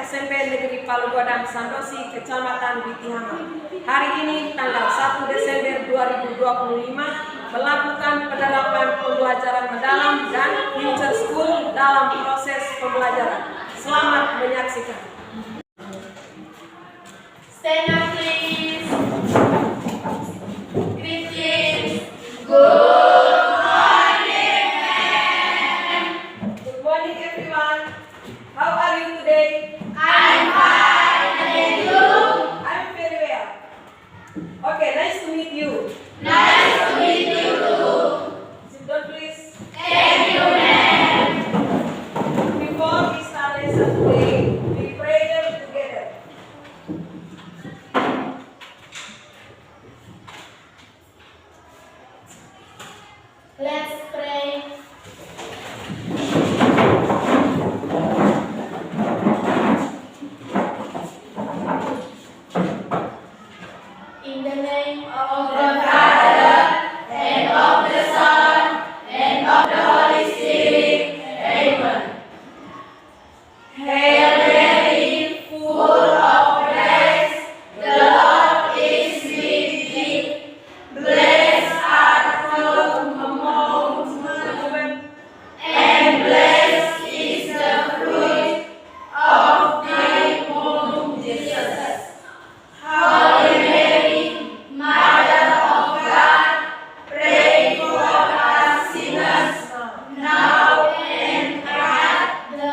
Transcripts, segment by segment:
SMP Negeri Palu Godang Sandosi, Kecamatan Witihama. Hari ini tanggal 1 Desember 2025 melakukan penerapan pembelajaran mendalam dan future school dalam proses pembelajaran. Selamat menyaksikan. Stand up please. Greetings. Good morning. Good morning everyone. How are you today? I'm fine. And you? I'm very well. Okay, nice to meet you. Nice to meet you too. Sit down please. Thank you, ma'am. Before we start lesson today, we pray together. Let's pray. In the name of the Father, and of the Son, and of the Holy Spirit. Amen. Hail Mary, full of grace, the Lord is with thee. Blessed art thou among women, and blessed is the fruit of thy womb, Jesus. Holy Mary, Mother of God, pray for us sinners, now and at the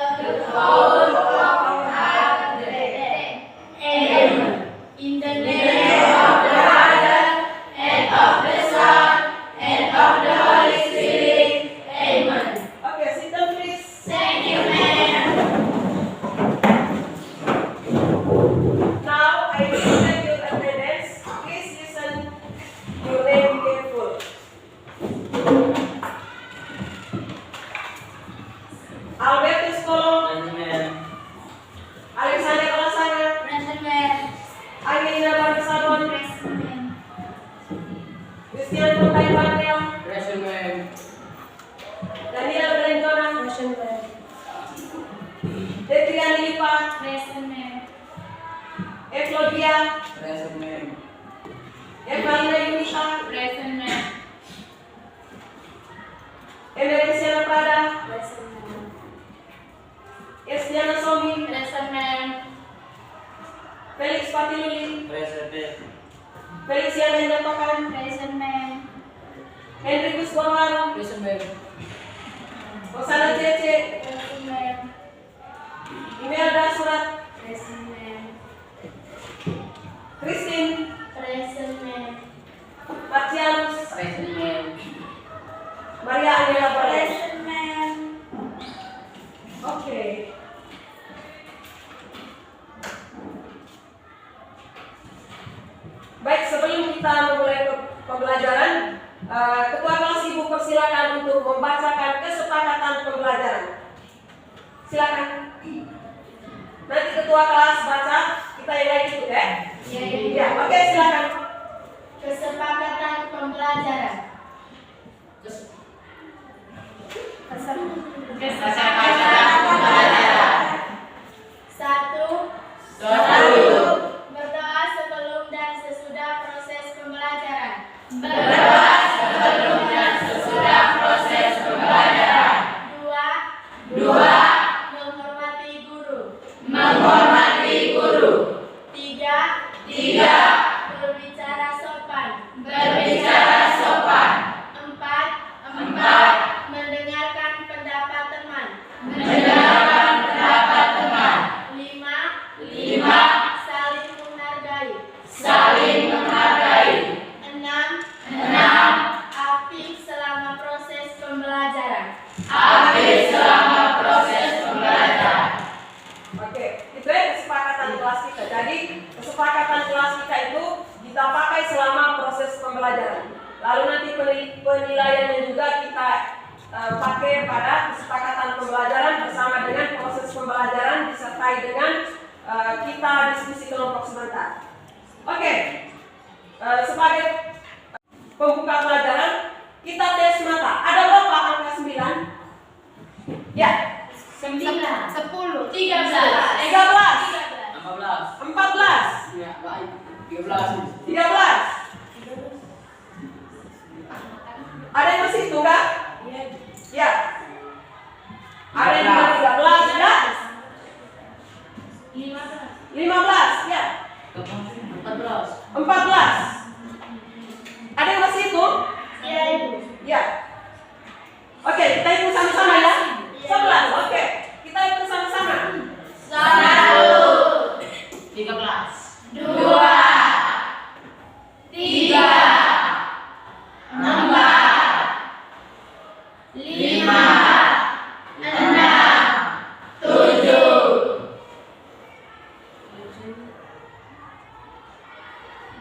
hour of our death. Amen. In the name of the Father, and of the Son, and of the Holy Spirit. Amen. Okay, sit down please. Thank you, ma'am. Now I will present your attendance. Please listen your name careful. Albertus Kolong, Alexander Olasana, Present, ma'am. Aguilina Barisadon, Present, ma'am. Christian Puntai Pantel, Present, ma'am. Daniel Belengkona, Present, ma'am. Detrian Lipat, Present, ma'am. Evlodia, Present, ma'am. Evalina Yunita, Present, ma'am. Emerenciana Prada, Present, ma'am. Estiana Somi, Present, ma'am. Felix Patiluli, Present, ma'am. Feliciana Hinatokan, Present, ma'am. Henry Gusbonwaru, Present, ma'am. Rosana Cece, Present, ma'am. Imelda Surat, Present, ma'am. Christine, Present, ma'am. Marcianus, Present, ma'am. Maria Angela Perez. Present, ma'am. Oke. Baik, sebelum kita memulai pembelajaran, Ketua Kelas Ibu persilakan untuk membacakan kesepakatan pembelajaran. Silakan. Nanti Ketua Kelas baca, kita yang lain ikut ya. Ya, oke silakan. Kesepakatan pembelajaran. Kesepakatan pembelajaran. 1. Berdoa sebelum dan sesudah proses pembelajaran. Berdoa sebelum dan sesudah proses pembelajaran. 2. Menghormati guru. Menghormati guru. 3. Berbicara sopan. Berbicara sopan. 4. Mendengarkan pendapat teman. Mendengarkan pendapat teman. 5. Saling menghargai. Saling menghargai. 6. Aktif selama proses pembelajaran. Aktif selama proses pembelajaran. Oke, itu ya kesepakatan kelas kita. Jadi kesepakatan kelas kita itu kita pakai selama proses pembelajaran. Lalu nanti penilaiannya juga kita pakai pada kesepakatan pembelajaran bersama dengan proses pembelajaran disertai dengan kita diskusi kelompok sebentar. Oke, sebagai pembuka pelajaran kita tes mata. Ada berapa angka 9? Ya, 9, 10, 13, 13, 14, Ya, baik. 13. 13. Ada yang masih hitung nggak? Ya. Ada yang 13 ya? 15 ya? 14. 14. Ada yang masih hitung? Ya. Oke, kita hitung sama-sama ya. 11. Oke, kita hitung sama-sama. 13, 2, 3, 4, 5, 6, 7,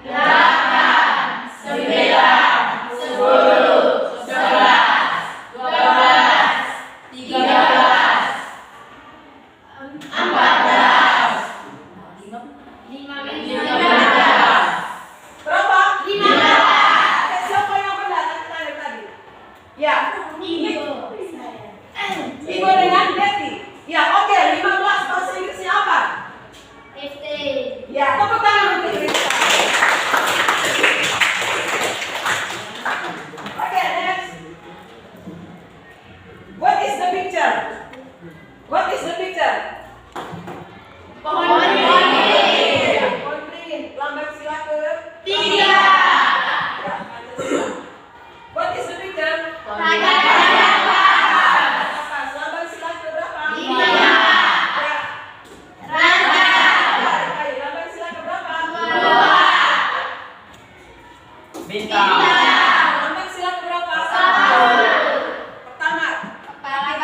8, 9, 10, 11, 12, 13, 14, 15. Berapa? 15. Oke, siapa yang benar tadi? Ya. Ibu dengan Betty. Ya, oke. 15 bahasa Inggrisnya apa? Ya, tepuk tangan untuk Rita. Oke, next. What is the picture? What is the picture? Pohon Ya, pohon beringin. Lambang sila ke 3. ya, Pancasila. What is the picture? Raja Atas. Lambang sila ke berapa? 5. Ya. Raja Baik, lambang sila ke berapa? 2. Bintang. Lambang sila ke berapa? 1. Pertama. Lambang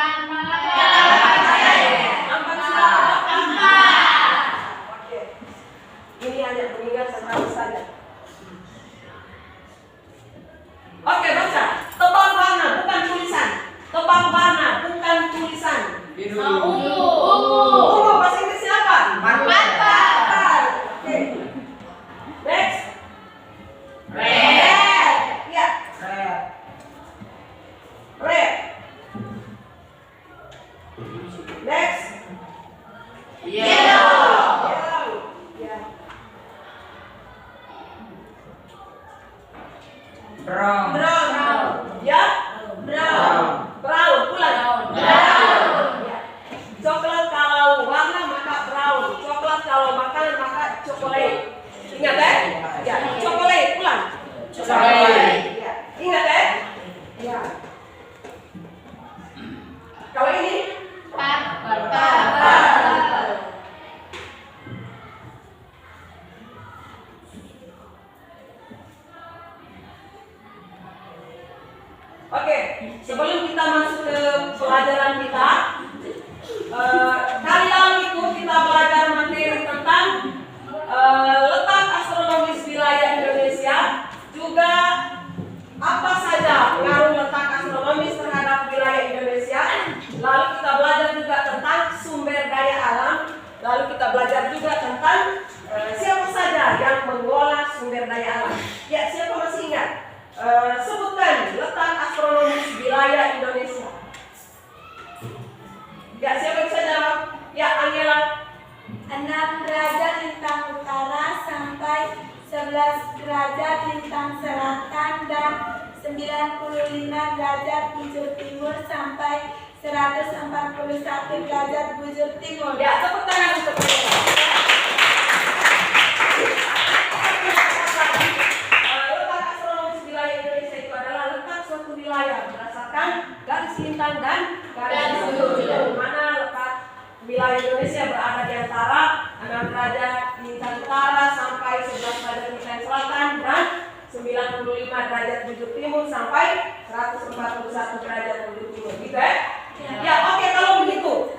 Lambang sila ke berapa? 4. Oke. Ini hanya pengingat satu saja. Oke, baca. Tebak warna bukan tulisan. Tebak warna bukan tulisan. Biru. Ungu bahasa Inggrisnya apa? Purple. Oke. Next. Red. Ya, Red. red. Next. Yellow. Yellow. Ya. Brown. Brown. Ya. Brown. Brown. Ulang. Brown. Ya. Coklat kalau warna maka brown. Coklat kalau makanan maka coklat. Ingat ya? Coklat. Ulang. Coklat. Ya. Ingat ya? Ya. Kalau ini Purple. Oke, sebelum kita masuk ke pelajaran kita, kali lalu itu kita belajar materi tentang letak astronomis wilayah Indonesia, juga apa saja pengaruh letak astronomis terhadap wilayah Indonesia. Lalu kita belajar juga tentang sumber daya alam, lalu kita belajar juga tentang siapa saja yang mengelola sumber daya alam. Ya, siapa masih ingat? Sebutkan letak astronomis wilayah Indonesia. Ya, siapa bisa jawab? Ya, Angela. 6 derajat lintang utara sampai 11 derajat lintang selatan dan 95 derajat bujur timur sampai 141 derajat bujur timur. Ya, tepuk tangan untuk mereka. Letak astronomis wilayah Indonesia itu adalah letak suatu wilayah berdasarkan garis lintang dan garis bujur. Di mana letak wilayah Indonesia berada di antara 6 derajat lintang utara sampai 11 derajat lintang selatan dan 95 derajat bujur timur sampai 141 derajat bujur timur. Gitu ya? Ya, oke, kalau begitu,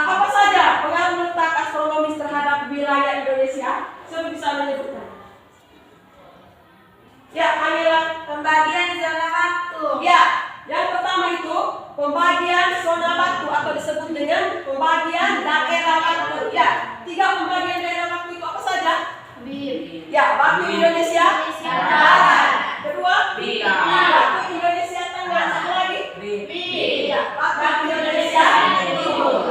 apa saja pengaruh letak astronomis terhadap wilayah Indonesia? Siapa bisa menyebutkan? Ya, Angela. Pembagian zona waktu. Ya, yang pertama itu pembagian zona waktu atau disebut dengan pembagian daerah waktu. Ya, 3 pembagian daerah waktu itu apa saja? Ya, waktu Indonesia Barat. Kedua, waktu Indonesia Tengah. Satu lagi. Ya, waktu Indonesia Timur.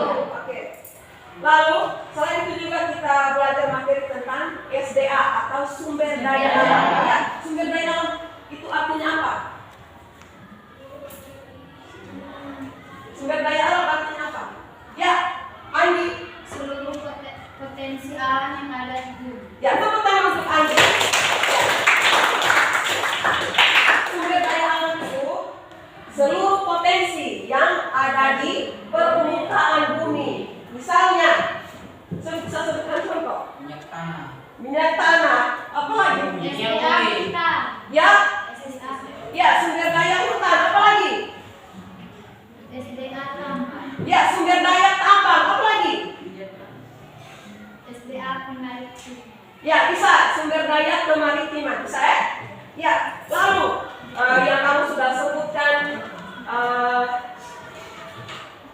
SDA kita. Ya, SDA. ya sumber daya hutan, apa lagi? SDA tambang. Ya, sumber daya tambang, apa lagi? SDA penarikan. Ya, bisa sumber daya kemaritiman, bisa ya? Ya, lalu yang kamu sudah sebutkan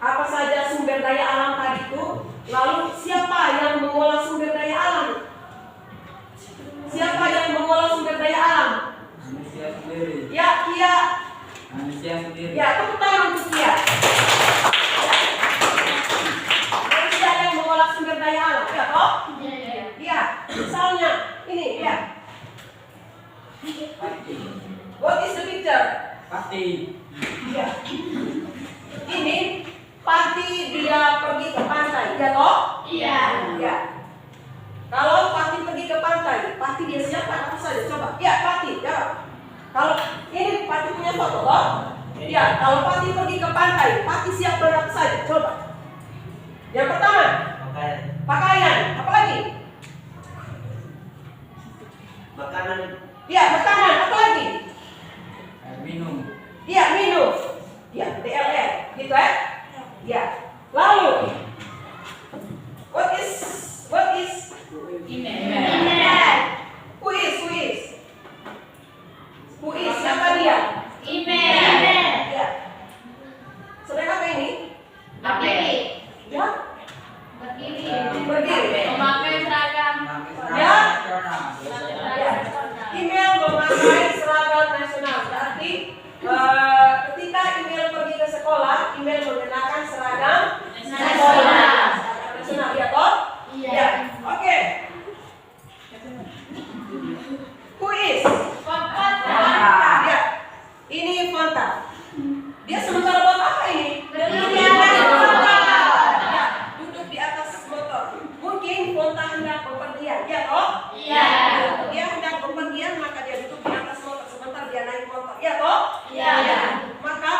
apa saja sumber daya alam tadi itu. Lalu siapa yang mengolah sumber daya alam? Siapa yang mengolah sumber daya alam? Manusia sendiri. Ya, Kia. Manusia sendiri. Ya, tepuk tangan untuk Kia. Manusia yang mengolah sumber daya alam, ya toh? Iya, misalnya ini ya. Pasti. What is the picture? Pasti. Iya. Ini Pati dia pergi ke pantai, ya toh? Iya. Ya. Kalau Pati pergi ke pantai, Pati dia siapkan apa saja? Coba. Ya, Pati, jawab. Kalau ini Pati punya foto, toh? Ya, kalau Pati pergi ke pantai, Pati siapkan apa saja? Coba. Yang pertama, pakaian. Apa lagi? Makanan. Ya, makanan. Apa lagi? Air minum. Ya, minum. Ya, DLR. Gitu ya? Ya. Lalu, what is Email. who is siapa dia? Email. Ya. Sedang apa ini? Berdiri. Ya, Berdiri. berdiri. Memakai seragam. Ya. Nasional. Ya. Email memakai seragam nasional. Berarti ketika email pergi ke sekolah, email menggunakan seragam Nasional. Seragam nasional, ya toh? Iya. Ya. Oke. Who is? Ya. Ini Fonta. Dia sementara buat apa ini? Duduk di atas motor. Ya, duduk di atas motor. Mungkin Fonta hendak bepergian, ya toh? Iya. Dia hendak bepergian, maka dia duduk di atas motor. Sebentar dia naik motor, ya toh? Iya. Maka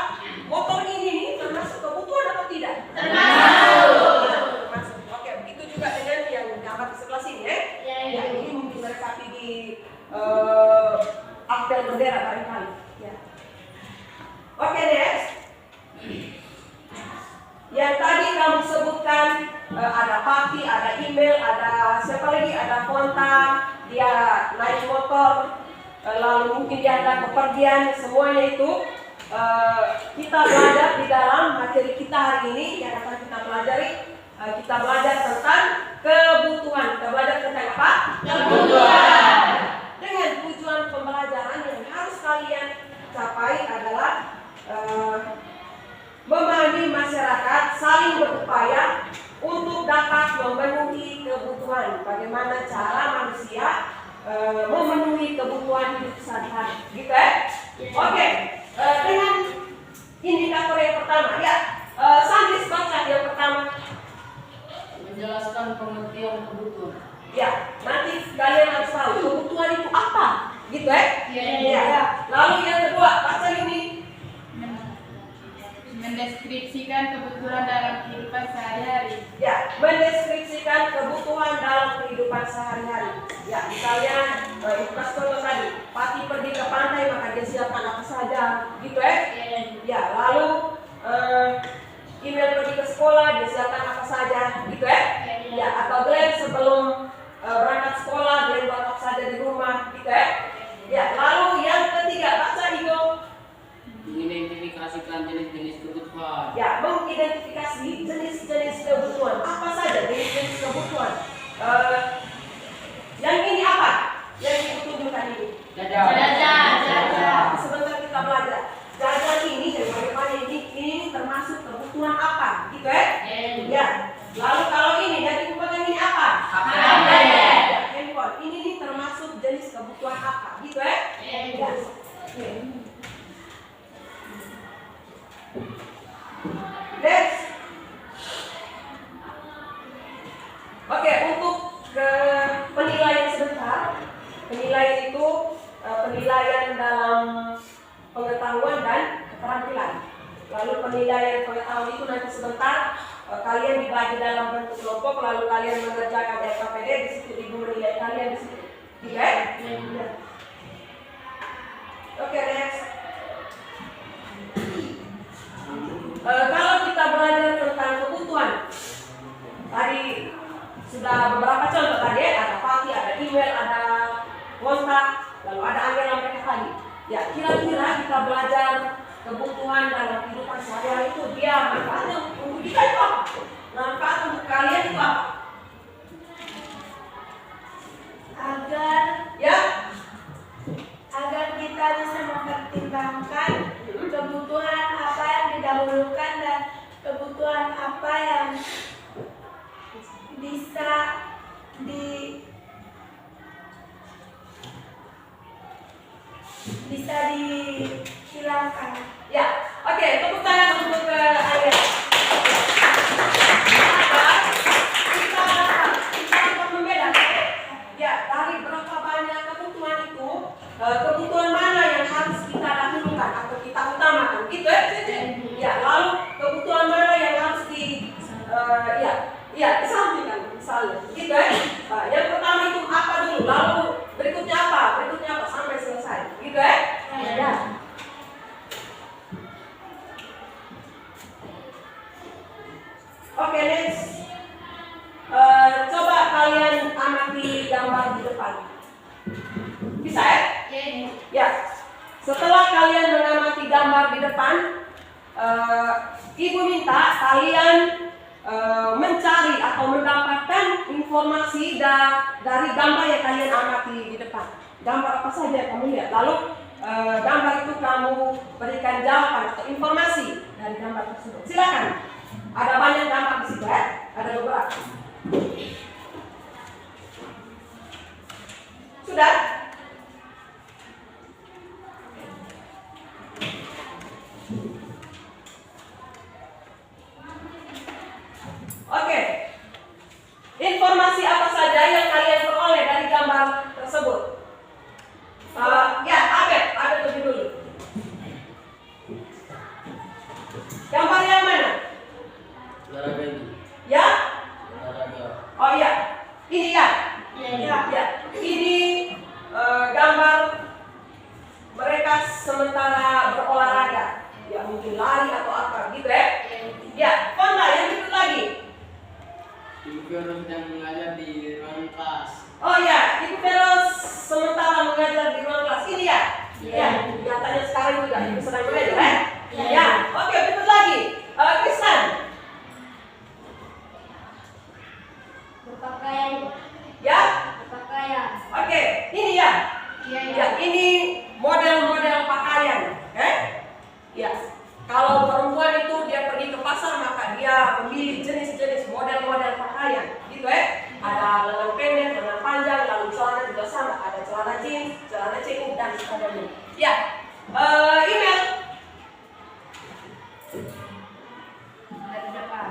motor ini termasuk kebutuhan atau tidak? Termasuk. Termasuk. Oke, begitu juga dengan yang gambar di sebelah sini ya. Iya. Ya, ini mungkin mereka di apel bendera barangkali. Ya. Oke, next. Yang tadi kamu sebutkan ada Pati, ada email, ada siapa lagi? Ada Fonta, dia naik motor, lalu mungkin dia ada kepergian, semuanya itu kita belajar di dalam materi kita hari ini yang akan kita pelajari. Kita belajar tentang kebutuhan. Kita belajar tentang apa? Kebutuhan. Dengan tujuan pembelajaran yang harus kalian capai adalah memahami masyarakat saling berupaya untuk dapat memenuhi kebutuhan. Bagaimana cara manusia memenuhi kebutuhan hidup sehari-hari, gitu ya? Oke, dengan indikator yang pertama, ya, Sandris baca yang pertama. Menjelaskan pengertian kebutuhan. Ya, nanti kalian harus tahu kebutuhan itu apa, gitu ya? Iya. Lalu yang kedua, baca ini. Mendeskripsikan kebutuhan dalam kehidupan sehari-hari. Ya, mendeskripsikan kebutuhan dalam kehidupan sehari-hari. Ya, misalnya itu contoh tadi, Pati pergi ke pantai maka dia siapkan apa saja, gitu ya? Ya, lalu email pergi ke sekolah dia siapkan apa saja, gitu ya? Ya, atau Glenn sebelum berangkat sekolah dia buat apa saja di rumah, gitu ya? Ya, lalu yang ketiga, baca Igo. Mengidentifikasikan jenis-jenis kebutuhan. Ya, mengidentifikasi jenis-jenis kebutuhan. Apa saja jenis-jenis kebutuhan? Yang ini apa? Yang ibu tunjukkan ini. Jajan. Sebentar kita belajar. Jajan ini dan bagaimana ini termasuk kebutuhan apa? Gitu ya? Ya. Lalu kalau ini yang ibu pegang ini apa? Ya, handphone. Ini termasuk jenis kebutuhan apa? Gitu ya? Ya. Oke. Next. Oke, untuk ke penilaian sebentar. Penilaian itu penilaian dalam pengetahuan dan keterampilan. Lalu penilaian pengetahuan itu nanti sebentar kalian dibagi dalam bentuk kelompok, lalu kalian mengerjakan LKPD, di situ ibu menilai kalian di situ. Iya? kontak, lalu ada anggaran mereka tadi. Ya, kira-kira kita belajar kebutuhan dalam kehidupan sehari-hari itu dia manfaatnya untuk kita itu apa? Manfaat untuk kalian itu apa? Agar kita bisa mempertimbangkan kebutuhan apa yang didahulukan dan kebutuhan apa yang bisa dihilangkan. Ya, oke, tepuk tangan untuk Ayah. Kita dapat membedakan ya dari berapa banyak kebutuhan itu, kebutuhan mana yang harus kita dahulukan atau kita utamakan, gitu ya? Ya, lalu kebutuhan mana yang harus disampaikan, misalnya, gitu ya? Yang pertama itu apa dulu, lalu berikutnya apa sampai selesai, gitu ya? Ya. Oke, next. Coba kalian amati gambar di depan. Bisa ya? Ya. Setelah kalian mengamati gambar di depan, Ibu minta kalian mencari atau mendapatkan informasi dari gambar yang kalian amati di depan. Gambar apa saja yang kamu lihat. Lalu gambar itu kamu berikan jawaban atau informasi dari gambar tersebut. Silakan. Ada banyak gambar di situ ya. Ada beberapa. Sudah? Oke. Informasi apa saja yang kalian peroleh dari gambar tersebut? Ya, Abed lebih dulu. Gambar yang mana? Olahraga itu. Ya? Olahraga. Oh iya. Ini ya? Ya. Ini gambar mereka sementara berolahraga. Ya, mungkin lari atau apa gitu ya. Ya, Fonda yang itu lagi. Ibu Vero sedang mengajar di ruang kelas. Oh ya, Ibu Vero sementara mengajar di ruang kelas. Ini ya? Ya, nyatanya sekarang juga Ibu sedang mengajar ya? Ya, oke, berikut lagi. Kristan. Berpakaian. Ya? Berpakaian. Oke, ini ya? Ya, ini model-model pakaian. Ya, kalau perempuan itu dia pergi ke pasar maka dia memilih jenis-jenis model-model pakaian, gitu ya. Ada lengan pendek, lengan panjang, lalu celana juga sama. Ada celana jeans, celana cekung dan sebagainya. Ya, email. Dari depan.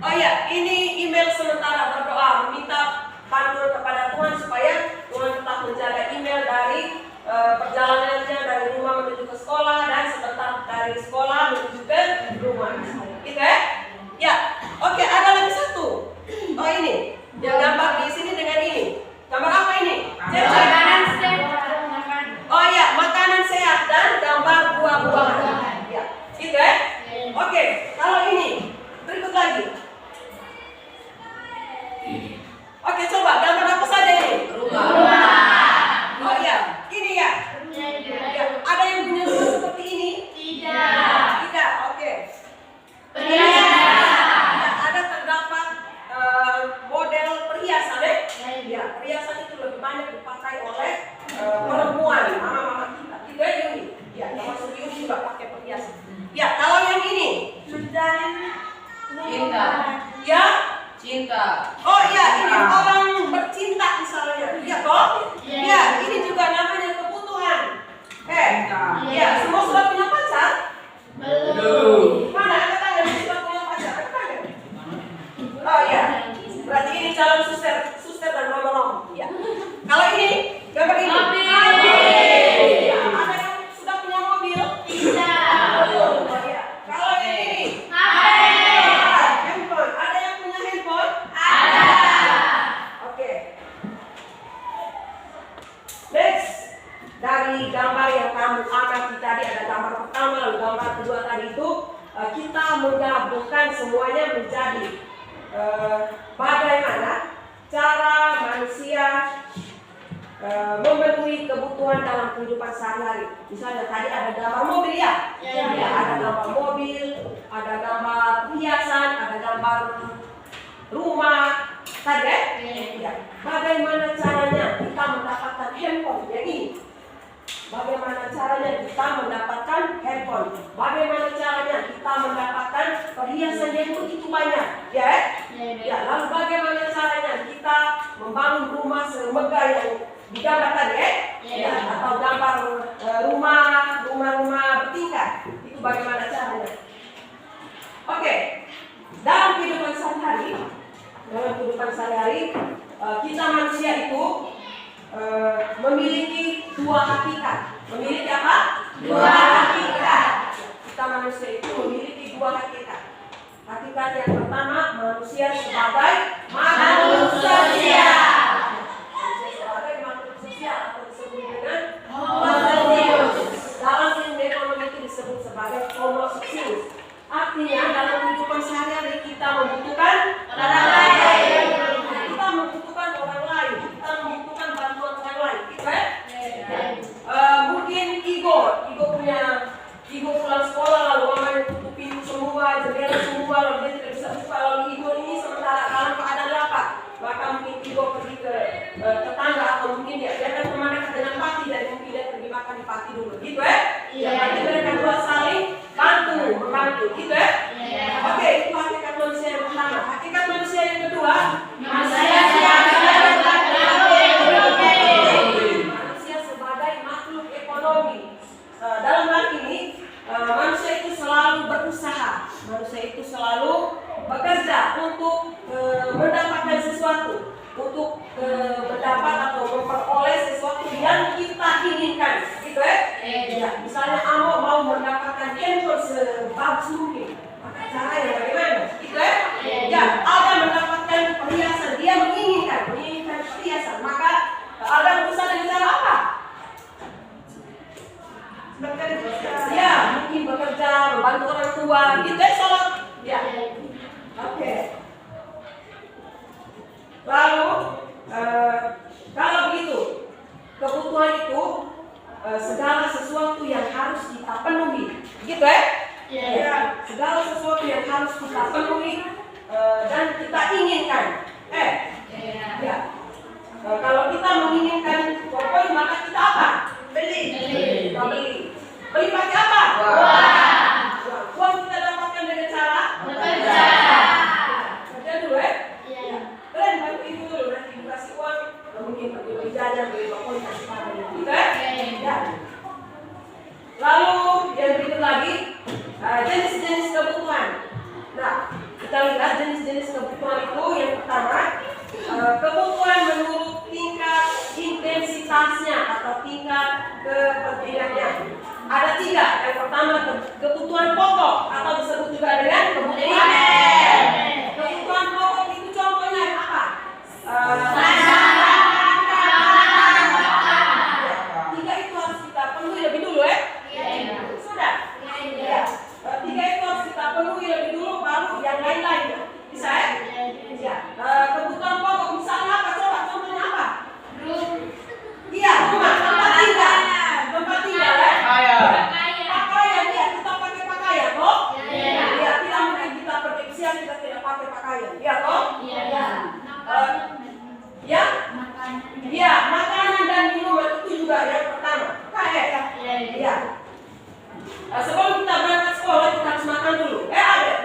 Oh ya, ini email sementara berdoa meminta bantuan kepada Tuhan supaya Tuhan tetap menjaga email dari perjalanannya dari rumah menuju ke sekolah dan sebentar dari sekolah menuju ke rumah. Gitu ya? Ya, oke, ada lagi satu. Oh ini, yang gambar di sini dengan ini. Gambar apa ini? Makanan sehat. Oh ya, makanan sehat dan gambar buah-buahan. Ya, gitu ya? Oke, kalau ini berikut lagi. Oke, coba gambar apa saja ini? Rumah. Oh iya, ini ya. Ya, ada yang punya rumah seperti ini? Tidak, oke. Ya, ada terdapat model perhiasan ya? Ya, perhiasan itu lebih banyak dipakai oleh perempuan, mama-mama kita. Gitu ya, Yuni. Ya, termasuk Yuni juga pakai perhiasan. Ya, kalau yang ini? Cinta. Ya? Cinta. Oh iya, ini orang bercinta misalnya. Iya toh? Ya, ini juga namanya kebutuhan. Ya, semua sudah punya pacar? Belum. Mana angkat tangan yang sudah punya pacar? Angkat tangan. Oh iya, berarti ini calon suster dan romo-romo. Ya. Kalau ini, gambar ini. Ya, ada yang sudah punya mobil? Oh iya. Kalau yang ini? Handphone. Ada yang punya handphone? Oke. Next, dari gambar yang kamu amati tadi ada gambar pertama, lalu gambar kedua tadi itu kita menggabungkan semuanya menjadi bagaimana cara manusia memenuhi kebutuhan dalam kehidupan sehari-hari. Misalnya tadi ada gambar mobil ya? Ya. Ya, ada gambar mobil, ada gambar hiasan, ada gambar rumah, tadi ya? Ya. Bagaimana caranya kita mendapatkan handphone yang ini? Bagaimana caranya kita mendapatkan handphone? Bagaimana caranya kita mendapatkan perhiasan yang begitu banyak? Ya? Ya, lalu bagaimana caranya kita membangun rumah semegah yang digambar tadi ya? Atau gambar rumah bertingkat? Itu bagaimana caranya? Oke, dalam kehidupan sehari-hari, kita manusia itu memiliki dua hakikat. Memiliki apa? Dua hakikat. Kita manusia itu memiliki dua hakikat. Hakikat yang pertama, manusia sebagai makhluk sosial. Manusia sebagai makhluk sosial atau disebut dengan homo sapiens. Dalam ilmu ekonomi itu disebut sebagai homo sapiens. Artinya dalam kehidupan sehari-hari kita membutuhkan orang lain. Kita membutuhkan orang lain. Kita membutuhkan bantuan orang lain. Gitu ya? Mungkin Igo pulang sekolah lalu mamanya tutup pintu semua, jendela semua, lalu dia tidak bisa buka, lalu Igo ini sementara dalam keadaan lapar. Maka mungkin Igo pergi ke tetangga atau mungkin dia akan teman dekat dengan Pati dan mungkin dia pergi makan di Pati dulu. Gitu ya? Jadi mereka dua saling membantu. Gitu ya? Oke, itu hakikat manusia yang pertama. Hakikat manusia yang kedua, manusia sebagai makhluk ekonomi. Dalam hal ini, manusia itu selalu berusaha. Manusia itu selalu bekerja untuk mendapatkan sesuatu, untuk mendapat atau memperoleh sesuatu yang kita inginkan. Gitu ya? Ya, misalnya Amo mau mendapatkan handphone sebagus mungkin. Maka caranya bagaimana? Gitu ya? Ya, Alda mendapatkan perhiasan. Dia menginginkan perhiasan. Maka Alda berusaha dengan cara apa? Ya, mungkin bekerja, membantu orang tua, gitu ya, sholat. Ya. Oke. Lalu, kalau begitu, kebutuhan itu segala sesuatu yang harus kita penuhi, gitu ya? Ya. Segala sesuatu yang harus kita penuhi dan kita inginkan. Ya. Kalau kita menginginkan pokoknya maka kita apa? Beli. Beli pakai apa? Uang kita dapatkan dengan cara bekerja. Kerja dulu ya? Kalian bantu ibu dulu, nanti ibu kasih uang. Mungkin pergi beli jajan, beli pokoknya kasih pada gitu ya? Lalu yang berikut lagi, jenis-jenis kebutuhan. Nah, kita lihat jenis-jenis kebutuhan itu. Yang pertama, kebutuhan menurut tingkat intensitasnya atau tingkat kepentingannya. Ada 3. Yang pertama, kebutuhan pokok atau disebut juga dengan kebutuhan. Kebutuhan pokok itu contohnya apa? Tiga itu harus kita penuhi lebih dulu ya? Sudah? Ya. 3 itu harus kita penuhi lebih dulu, baru yang lain-lain. Bisa ya? Ya. Kebutuhan pokok misalnya apa? Coba contohnya apa? Iya, rumah, tempat tinggal ya? Pakaian, ya, kita pakai pakaian, toh? Ya, tidak mungkin kita pergi siang kita tidak pakai pakaian, ya, toh? Ya? Ya, makanan dan minuman itu juga yang pertama. Ya. Sebelum kita berangkat sekolah kita harus makan dulu. Ada?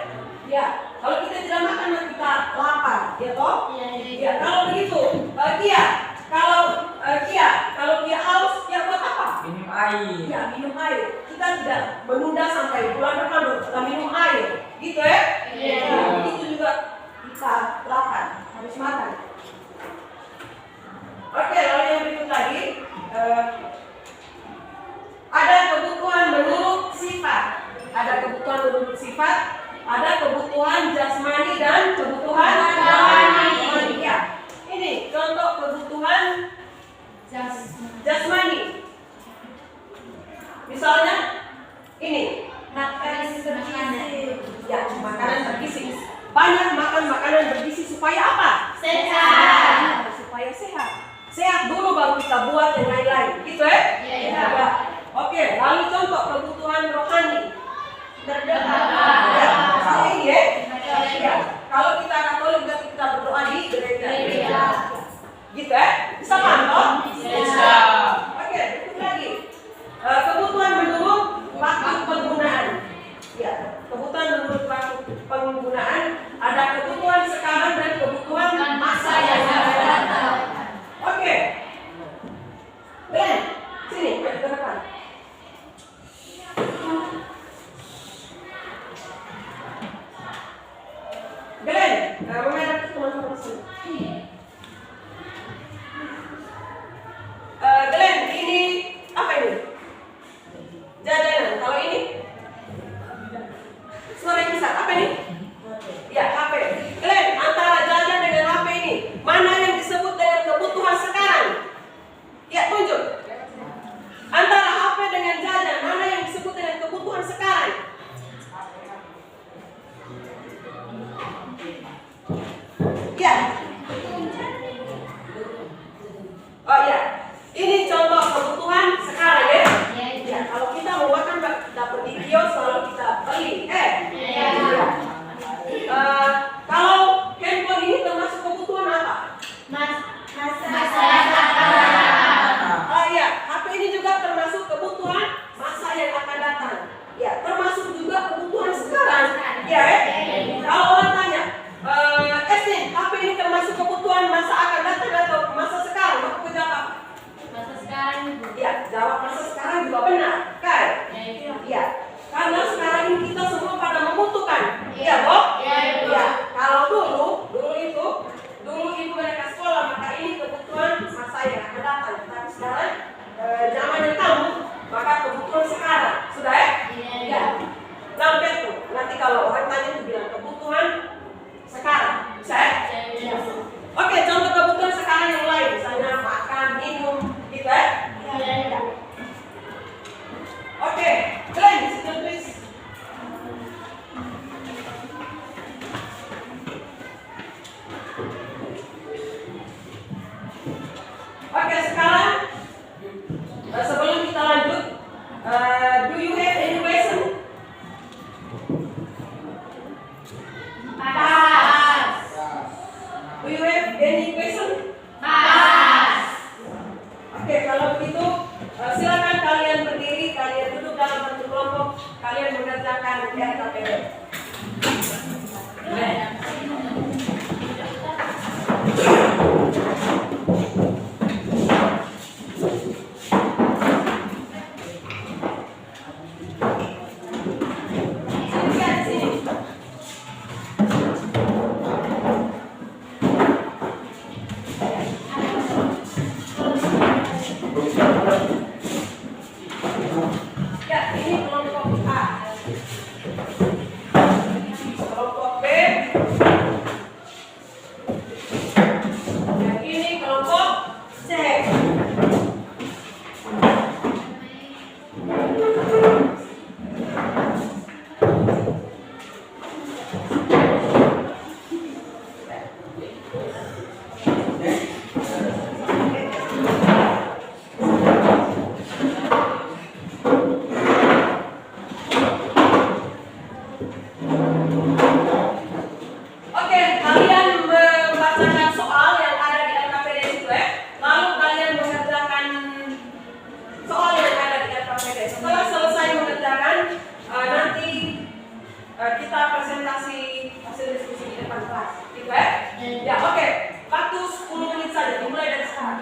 Ya. Kalau kita tidak makan kita lapar, ya toh? Ya. Kalau begitu, kalau dia haus, ya buat apa? Minum air. Ya, minum air. Kita tidak menunda sampai bulan depan baru kita minum air, gitu ya? Ya. Itu juga kita lapar, harus makan. Oke, lalu yang berikut lagi, ada kebutuhan menurut sifat. Ada kebutuhan menurut sifat, ada kebutuhan jasmani dan kebutuhan rohani. Ya. Ini contoh kebutuhan jasmani. Misalnya ini makanan bergizi. Banyak makan makanan bergizi supaya apa? Sehat. Supaya sehat. sehat dulu baru kita buat yang lain-lain, gitu ya? Iya. Ya. Oke, lalu contoh kebutuhan rohani. Berdoa. Ya, sama ini ya. Ya. Kalau kita Katolik berarti kita berdoa di gereja. Gereja. Gitu ya? Bisa paham toh? Bisa. Oke, berikut lagi. Kebutuhan menurut waktu penggunaan. Ya, kebutuhan menurut waktu penggunaan. Ada kebutuhan sekarang dan kebutuhan masa yang akan datang. Oke. Glenn, sini, maju ke depan. Glenn, menghadap ke teman-teman sini. Glenn, ini apa ini? Jajanan. Kalau ini? Suara yang besar. Apa ini? Ya, HP. Glenn, antara jajan dengan HP ini, mana yang disebut dengan kebutuhan sekarang? Ya, tunjuk. Antara HP dengan jajan, mana yang disebut dengan kebutuhan sekarang? Ya. Oh ya, ini contoh kebutuhan sekarang ya. Ya, kalau kita mau makan kita pergi kios, kalau kita beli. Iya. Kalau handphone ini termasuk kebutuhan apa? Masa yang akan datang. Oh iya, HP ini juga termasuk kebutuhan masa yang akan datang. Ya, termasuk juga kebutuhan sekarang. Ya, Kalau orang tanya, HP ini termasuk kebutuhan masa akan datang atau masa sekarang? Maka jawab apa? Masa sekarang. Ya, jawab masa sekarang juga benar, kan? Ya, karena sekarang ini kita semua pada membutuhkan. Iya, Bob? Ya, kalau dulu ibu mereka sekolah, maka ini kebutuhan masa yang akan datang. Tapi sekarang zamannya kamu, maka kebutuhan sekarang. Sudah ya? Ya. Sampai tuh. Nanti kalau orang tanya itu bilang kebutuhan sekarang. Bisa ya? Ya. Oke, contoh kebutuhan sekarang yang lain, misalnya makan, minum, gitu ya? Ya. Oke, Glenn, sit down please. Oke, sekarang sebelum kita lanjut, do you have any question? Pas. Do you have any question? Pas. Oke, kalau begitu silakan kalian berdiri, kalian duduk dalam satu kelompok, kalian mengerjakan RKPD. Ya, ini kelompok A. Kelompok B. Dan ini kelompok C. Oke, kalian membacakan soal yang ada di LKPD itu ya. Lalu kalian mengerjakan soal yang ada di LKPD. Setelah selesai mengerjakan, nanti kita presentasi hasil diskusi di depan kelas. Gitu ya? Ya, oke. Waktu 10 menit saja, dimulai dari sekarang.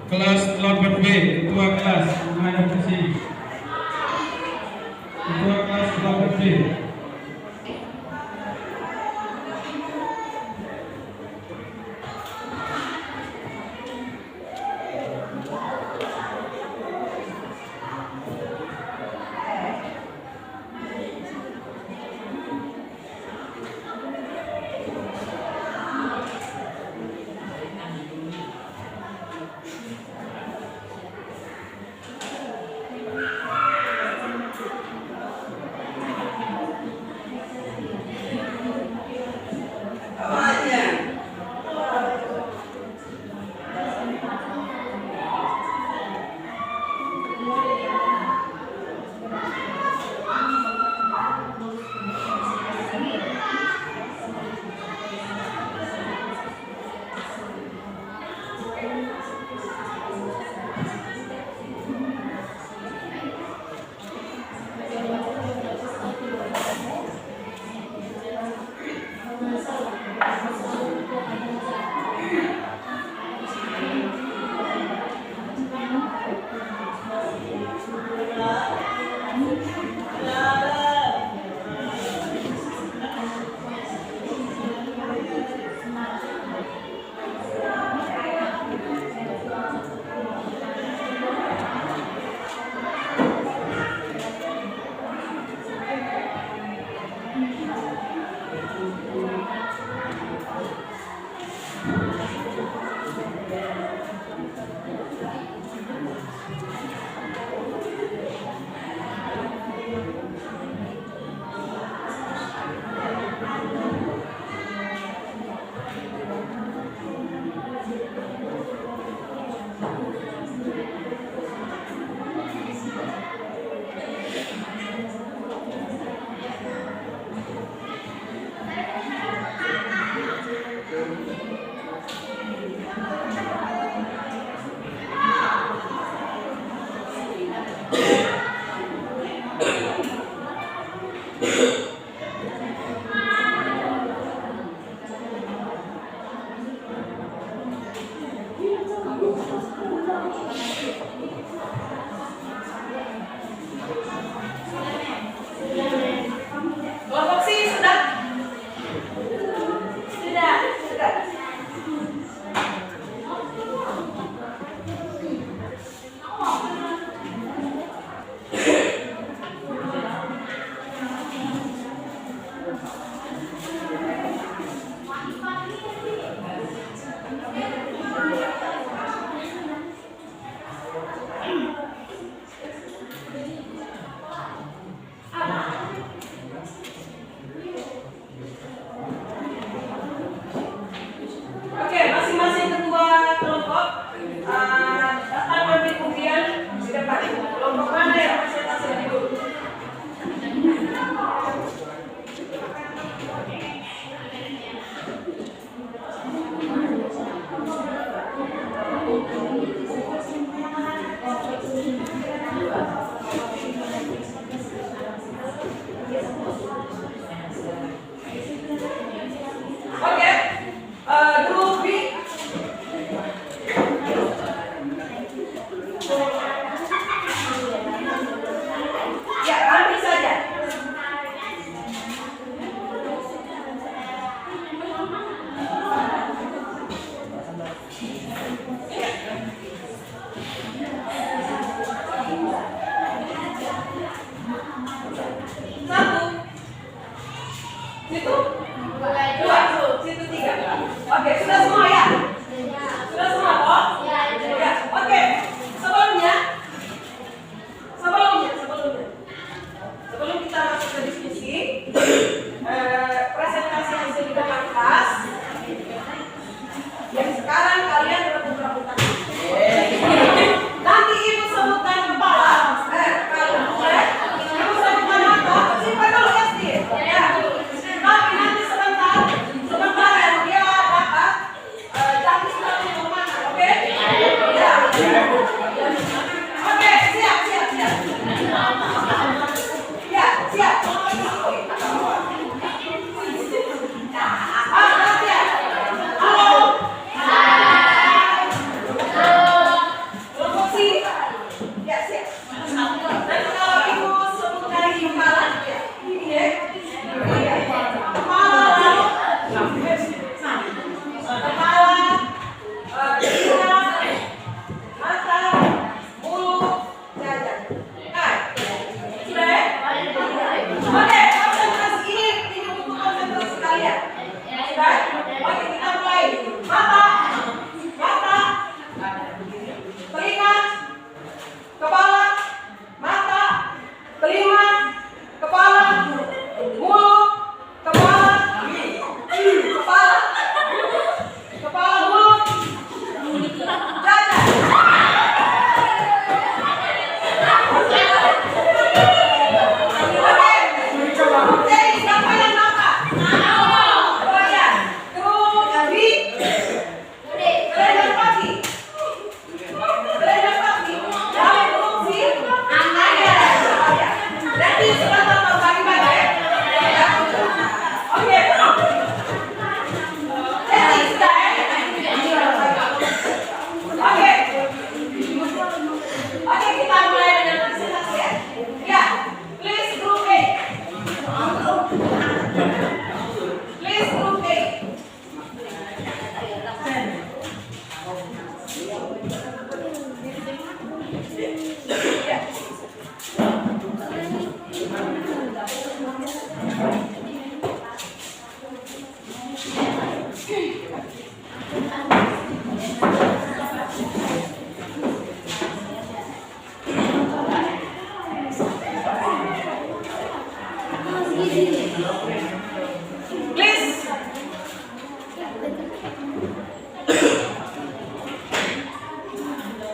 Kelas 8B, ketua kelas menghadap ke sini. Ketua kelas 8B.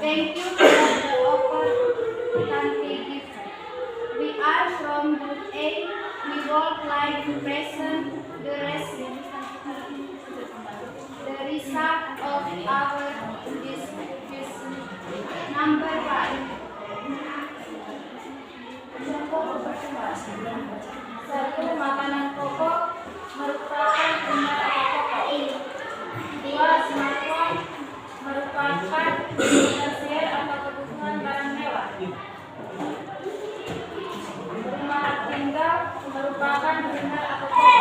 Thank you for the opportunity given. We are from Group A. We would like to present the result of our distribution. Number 1. Satu, makanan pokok merupakan benda pokok. 2, smartphone merupakan tersier atau kebutuhan barang mewah. Rumah tinggal merupakan benda atau pokok.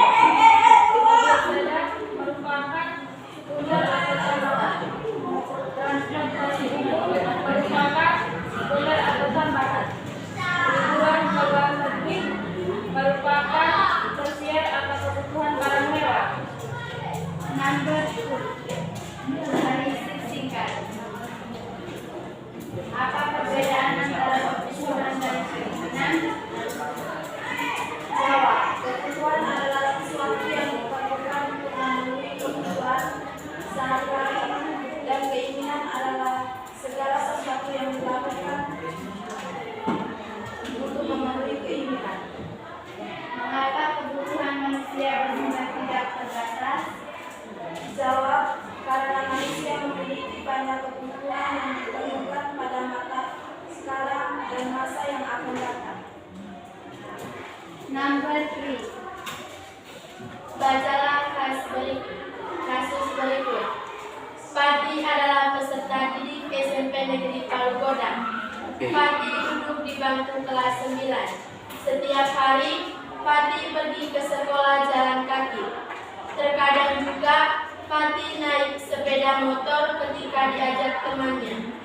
Sepeda merupakan sekunder atau tambahan. Transportasi umum merupakan sekunder atau tambahan. Liburan ke luar negeri merupakan tersier atau kebutuhan barang mewah. Number 2. Analisis singkat. Apa perbedaan antara kebutuhan dan keinginan? Jawab. Kebutuhan adalah sesuatu yang diperlukan untuk memenuhi kebutuhan sehari-hari, dan keinginan adalah segala sesuatu yang dilakukan untuk memenuhi keinginan. Mengapa kebutuhan manusia benar tidak terbatas? Jawab. Karena manusia memiliki banyak kebutuhan yang diperlukan pada masa sekarang dan masa yang akan datang. Number 3. Bacalah kasus berikut. Pati adalah peserta didik SMP Negeri Palu Godang. Pati duduk di bangku kelas 9. Setiap hari, Pati pergi ke sekolah jalan kaki. Terkadang juga Pati naik sepeda motor ketika diajak temannya.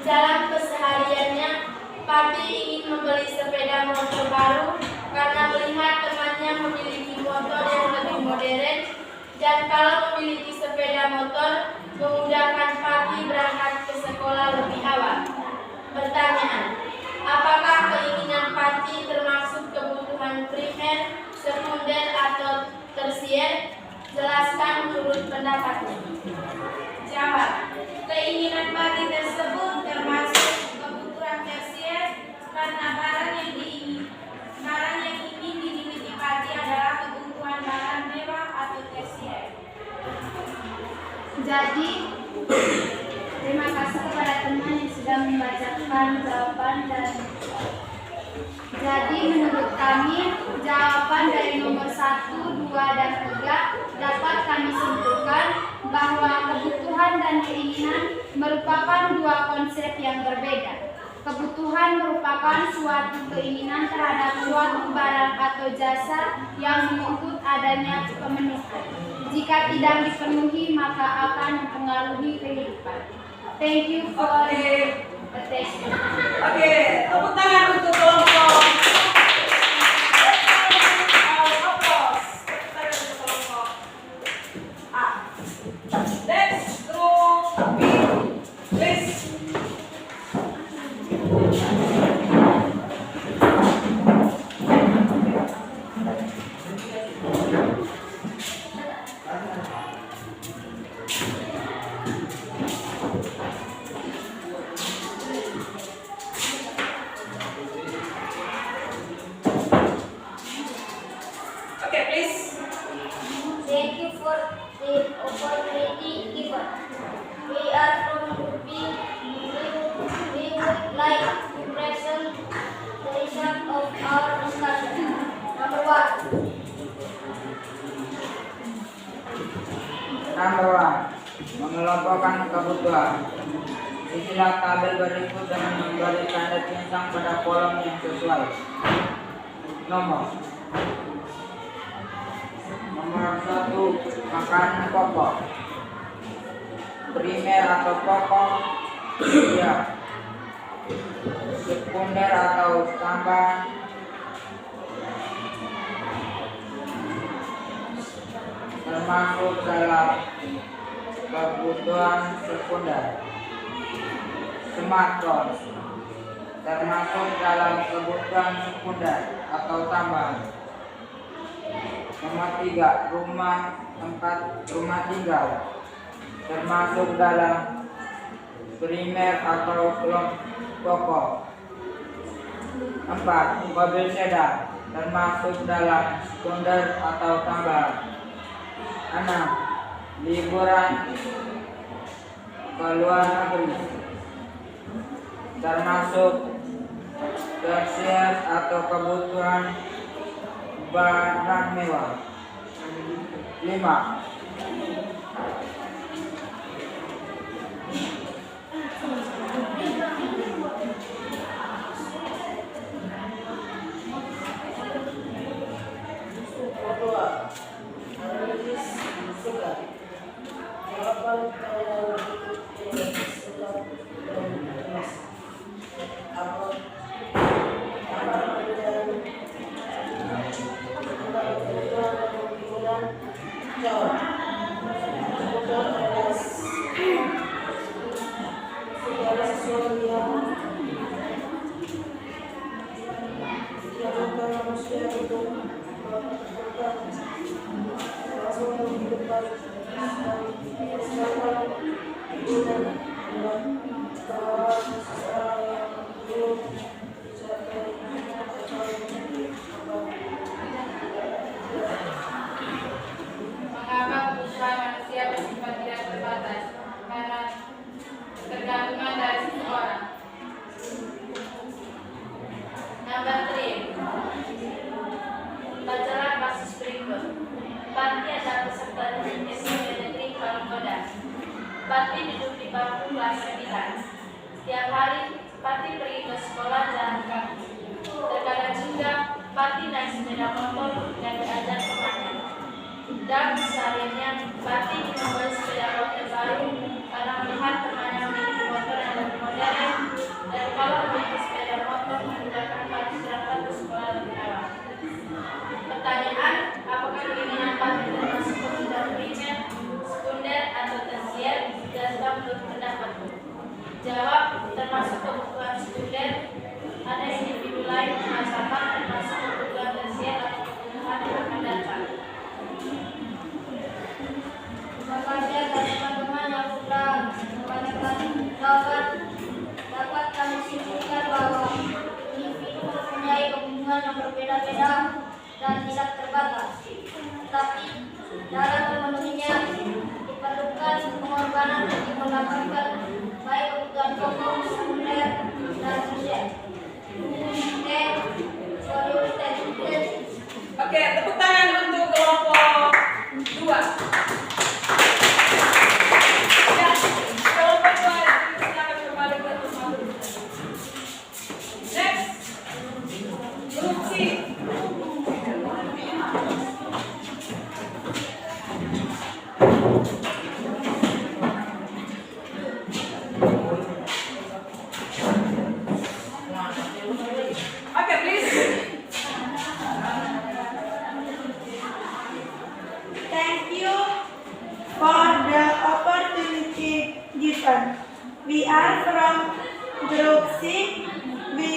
Dalam kesehariannya, Pati ingin membeli sepeda motor baru karena melihat temannya memiliki motor yang lebih modern, dan kalau memiliki sepeda motor memudahkan Pati berangkat ke sekolah lebih awal. Pertanyaan: apakah keinginan Pati termasuk kebutuhan primer, sekunder, atau tersier? Jelaskan menurut pendapatnya. Jawab. Keinginan Pati tersebut termasuk kebutuhan tersier karena barang yang ingin dimiliki Pati adalah kebutuhan barang mewah atau tersier. Jadi, terima kasih kepada teman yang sudah membacakan jawaban dan jadi menurut kami jawaban dari nomor 1, 2, dan 3 dapat kami simpulkan bahwa kebutuhan dan keinginan merupakan dua konsep yang berbeda. Kebutuhan merupakan suatu keinginan terhadap suatu barang atau jasa yang menuntut adanya pemenuhan. Jika tidak dipenuhi, maka akan mempengaruhi kehidupan. Thank you for attention. Oke, tepuk tangan untuk kelompok. Next group B, please. Okay, please. Thank you for the opportunity given. We are from Group B. We would like to present the result of our discussion. Number 1. Number 1. Mengelompokkan kebutuhan. Isilah tabel berikut dengan memberi tanda centang pada kolom yang sesuai. Nomor 1, makanan pokok. Primer atau pokok, ya. Sekunder atau tambahan, termasuk dalam kebutuhan sekunder. Smartphone termasuk dalam kebutuhan sekunder atau tambahan. Nomor 3, tempat rumah tinggal, termasuk dalam primer atau kelompok pokok. 4. Mobil sedan, termasuk dalam sekunder atau tambahan. 6. Liburan ke luar negeri, termasuk tersier atau kebutuhan barang mewah. 5. Mengapa kebutuhan manusia bersifat tidak terbatas? Karena tergantungan dari seseorang. Number 3. Bacalah kasus berikut. Pati adalah peserta didik SMP Negeri Palukoda. Pati duduk di bangku kelas 9. Setiap hari Pati pergi ke sekolah jalan kaki. Terkadang juga Pati naik sepeda motor dan diajak temannya. Dan sehariannya Pati membeli sepeda motor baru karena melihat temannya memiliki motor yang lebih modern, dan kalau memiliki sepeda motor memudahkan Pati berangkat ke sekolah lebih awal. Pertanyaan, apakah keinginan Pati termasuk kebutuhan primer, sekunder, atau tersier? Jawab menurut pendapatmu. Jawab, termasuk kebutuhan sekunder. Ada individu lain mengatakan termasuk kebutuhan tersier atau kebutuhan yang akan datang. Terima kasih atas teman-teman yang sudah menyampaikan jawaban. Dapat kami simpulkan bahwa individu mempunyai kebutuhan yang berbeda-beda dan tidak terbatas. Tetapi dalam memenuhinya diperlukan pengorbanan untuk mendapatkan baik kebutuhan pokok, sekunder, dan tersier. Oke, tepuk tangan untuk kelompok 2. Ya, kelompok 2 silakan kembali ke tempat duduk. Next, grup C. Okay, please. Thank you for the opportunity given. We are from Group C. We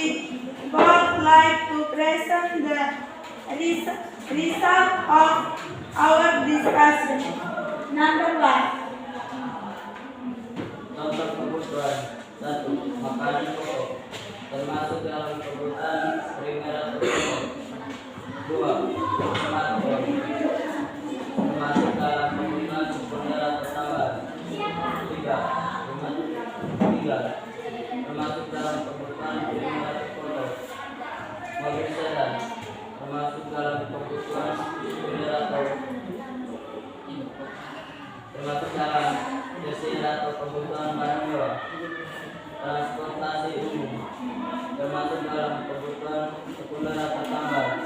would like to present the result of our discussion. Number 1. Contoh kebutuhan. 1. Makanan pokok, termasuk dalam kebutuhan primer atau pokok. 2. Smartphone, termasuk dalam kebutuhan sekunder atau tambahan. 3. Rumah tinggal, termasuk dalam kebutuhan primer atau pokok. Mobil sedan, termasuk dalam kebutuhan primer atau termasuk dalam tersier atau kebutuhan barang mewah. Transportasi umum, termasuk dalam kebutuhan sekunder atau tambahan.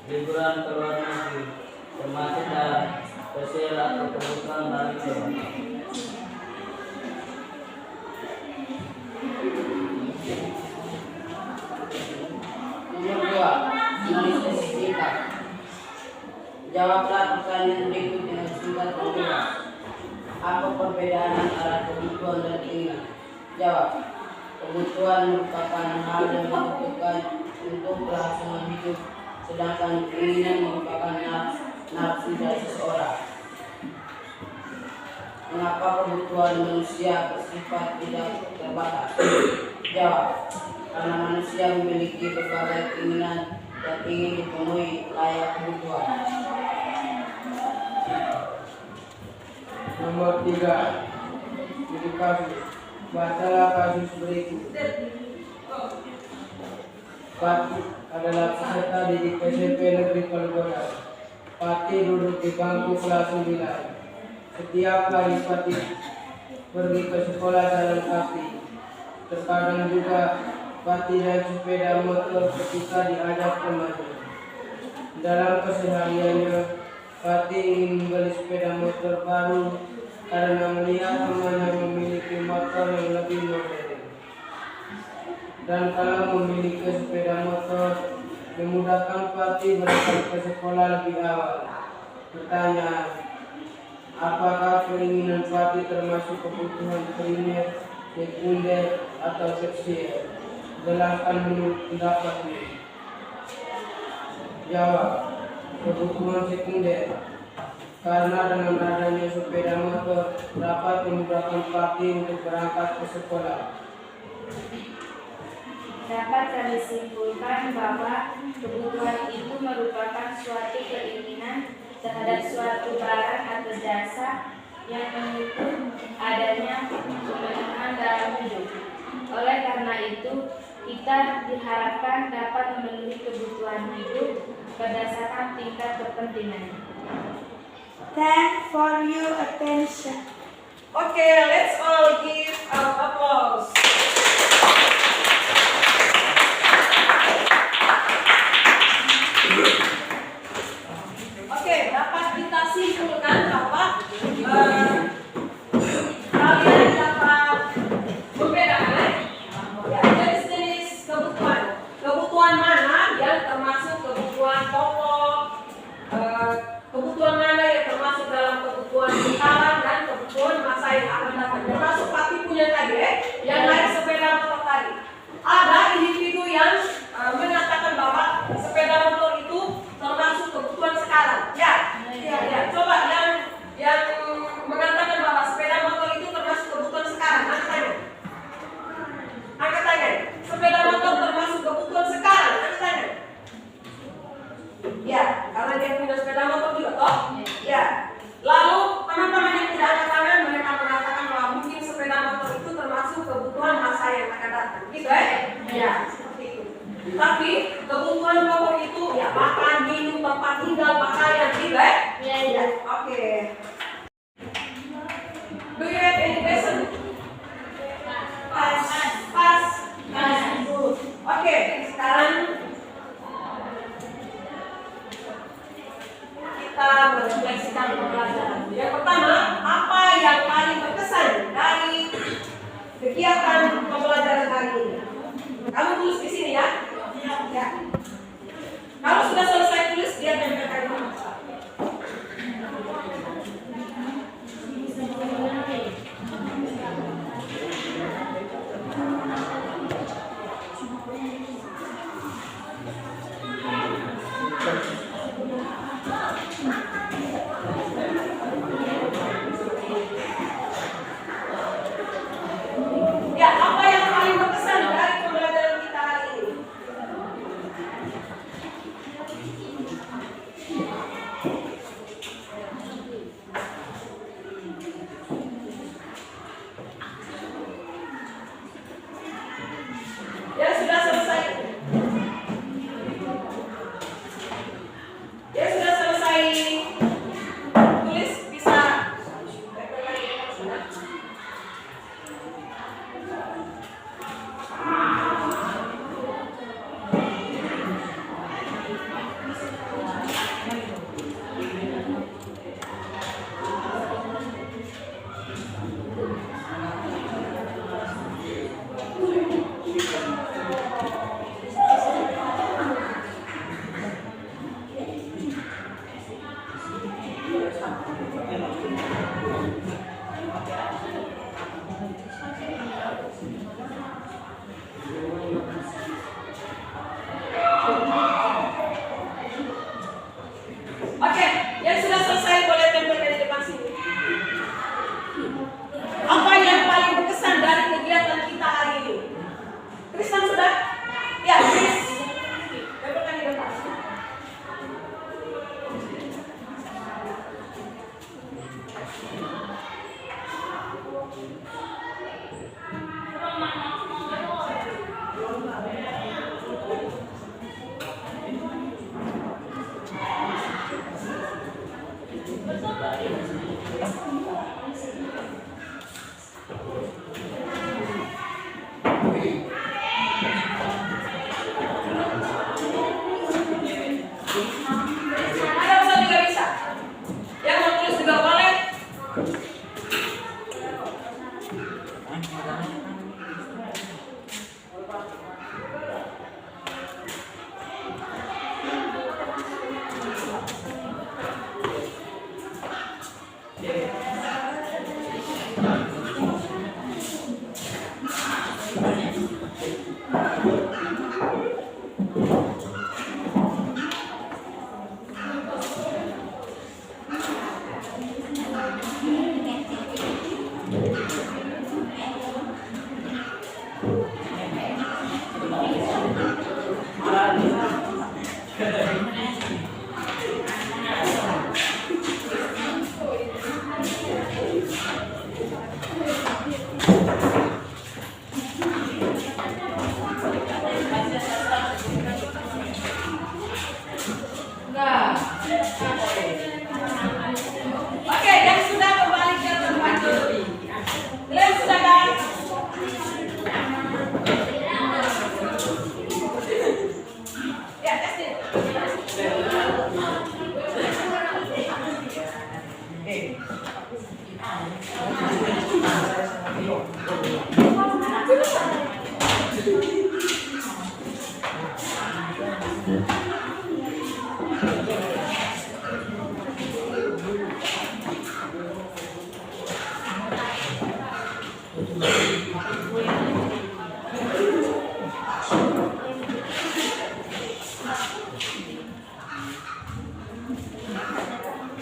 Liburan ke luar negeri, termasuk dalam tersier atau kebutuhan barang mewah. Nomor 2. Analisis singkat. Jawablah pertanyaan berikut dengan singkat dan jelas. Apa perbedaan antara kebutuhan dan keinginan? Jawab. Kebutuhan merupakan hal yang dibutuhkan untuk kelangsungan hidup sedangkan keinginan merupakan nafsu dari seseorang. Mengapa kebutuhan manusia bersifat tidak terbatas? Jawab, karena manusia memiliki berbagai keinginan yang ingin dipenuhi layak kebutuhan. Nomor 3. Studi kasus. Bacalah kasus berikut. Pati adalah peserta didik SMP Negeri Palugoda. Pati duduk di bangku kelas 9. Setiap hari Pati pergi ke sekolah jalan kaki. Terkadang juga Pati naik sepeda motor ketika diajak temannya. Dalam kesehariannya, Pati ingin membeli sepeda motor baru karena melihat temannya memiliki motor yang lebih modern. Dan kalau memiliki sepeda motor memudahkan Pati berangkat ke sekolah lebih awal. Pertanyaan, apakah keinginan Pati termasuk kebutuhan primer, sekunder, atau tersier? Jelaskan menurut pendapatmu. Jawab, kebutuhan sekunder. Karena dengan adanya sepeda motor dapat memudahkan Pati untuk berangkat ke sekolah. Dapat kami simpulkan bahwa kebutuhan itu merupakan suatu keinginan terhadap suatu barang atau jasa yang menuntut adanya pemenuhan dalam hidup. Oleh karena itu, kita diharapkan dapat memenuhi kebutuhan hidup berdasarkan tingkat kepentingan. Thanks for your attention. Okay, let's all give applause. Oke, dapat kita simpulkan bahwa kalian dapat membedakan ya, jenis-jenis kebutuhan. Kebutuhan mana yang termasuk kebutuhan pokok, kebutuhan mana yang termasuk dalam kebutuhan sekarang dan kebutuhan masa yang akan datang. Termasuk Pati punya tadi, yang naik sepeda motor tadi. Ada individu yang mengatakan bahwa sepeda motor itu termasuk kebutuhan sekarang. Ya. Coba yang mengatakan bahwa sepeda motor itu termasuk kebutuhan sekarang. Angkat tangan. Sepeda motor termasuk kebutuhan sekarang. Angkat tangan. Ya, karena dia punya sepeda motor juga, toh? Ya. Lalu teman-teman yang tidak angkat tangan, mereka mengatakan bahwa mungkin sepeda motor itu termasuk kebutuhan masa yang akan datang. Gitu ya, seperti itu. Tapi kebutuhan pokok itu ya makan, minum, tempat tinggal, pakaian, gitu ya. Oke. Do you have any question? Pas. Oke, sekarang kita merefleksikan pembelajaran. Yang pertama, apa yang paling berkesan dari kegiatan pembelajaran hari ini? Kamu tulis di sini ya. Kalau sudah selesai tulis, dia tempelkan di mana? Ya, apa yang paling berkesan dari pembelajaran kita hari ini?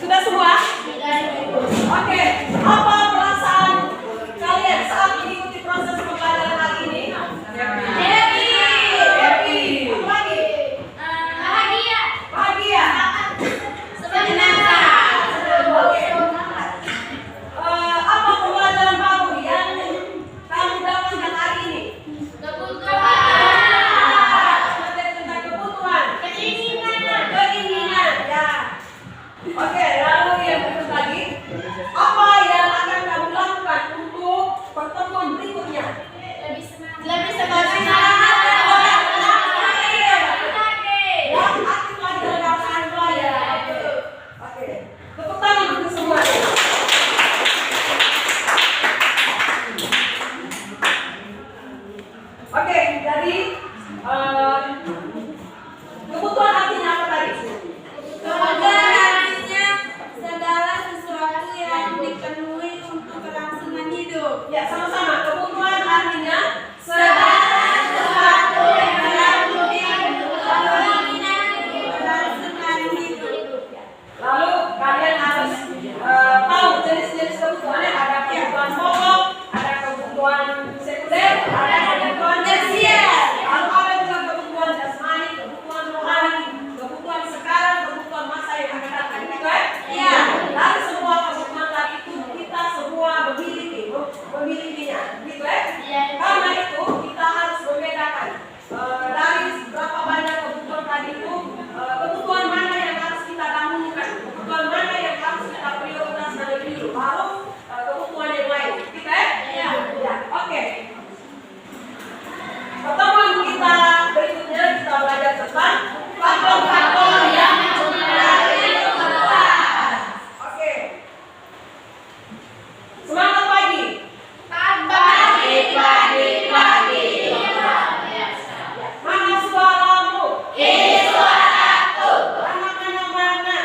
Sudah semua? Oke, apa perasaan kalian saat mengikuti proses pembelajaran hari ini? Happy. Happy. Apa lagi? Bahagia. Bahagia. Semangat. Oke. Apa pembelajaran baru yang kamu dapatkan hari ini? Kebutuhan. Materi tentang kebutuhan. Keinginan. Keinginan. Ya. Oke, lalu yang berikut lagi, apa yang akan kamu lakukan untuk pertemuan berikutnya? Lebih semangat. Yang aktif lagi dalam pelaksanaan belajar. Oke, tepuk tangan untuk semua. Oke, jadi kebutuhan artinya apa tadi? Kebutuhan artinya segala sesuatu yang dipenuhi untuk kelangsungan hidup. Ya, sama-sama. Kebutuhan artinya Segala sesuatu yang dipenuhi untuk kelangsungan hidup. lalu kalian harus tahu jenis-jenis kebutuhannya. Ada kebutuhan pokok, ada kebutuhan sekunder, ada kebutuhan tersier. Lalu ada juga kebutuhan jasmani, kebutuhan rohani, kebutuhan sekarang, kebutuhan masa yang akan datang. Gitu kan? Iya. Dari semua kebutuhan tadi itu kita semua memilikinya. Gitu ya? Iya. Karena itu kita harus membedakan dari berapa banyak kebutuhan tadi itu, kebutuhan mana yang harus kita dahulukan, kebutuhan mana yang harus kita prioritaskan lebih dulu, baru kebutuhan yang lain. Gitu ya? Iya. Ya, oke. Pertemuan kita berikutnya kita belajar tentang faktor-faktor yang mempengaruhi kebutuhan. Oke. Semangat pagi. Mana suaramu? Mana?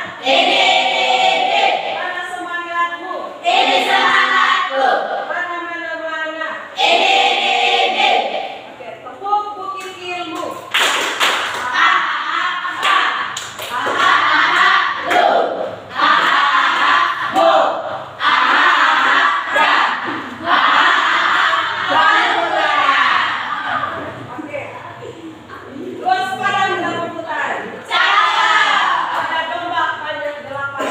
Mana semangatmu? Mana? Oke, tepuk bukit ilmu. Oke. Terus sekarang kita berputar. Ada domba panjang 8.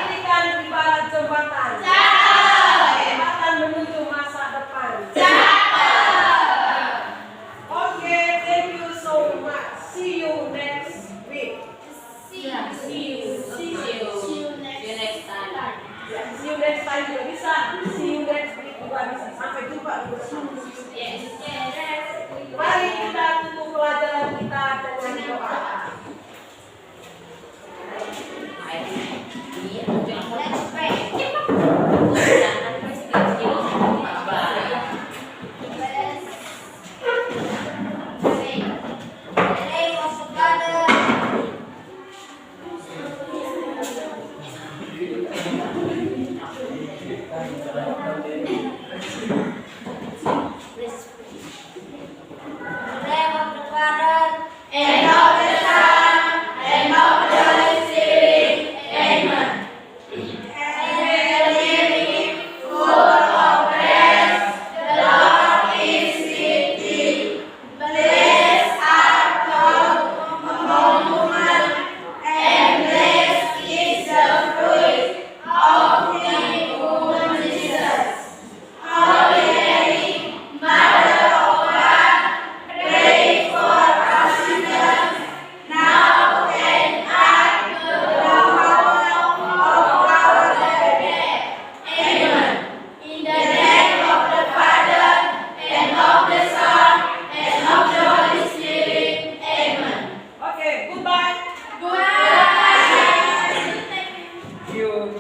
Ini kan ibarat jembatan. Jembatan menuju masa depan. Oke, thank you so much. See you next week. Ya, see you next time juga bisa. See you next week juga bisa. Sampai jumpa di Mari kita tutup pelajaran kita dengan doa. Oke, goodbye. You.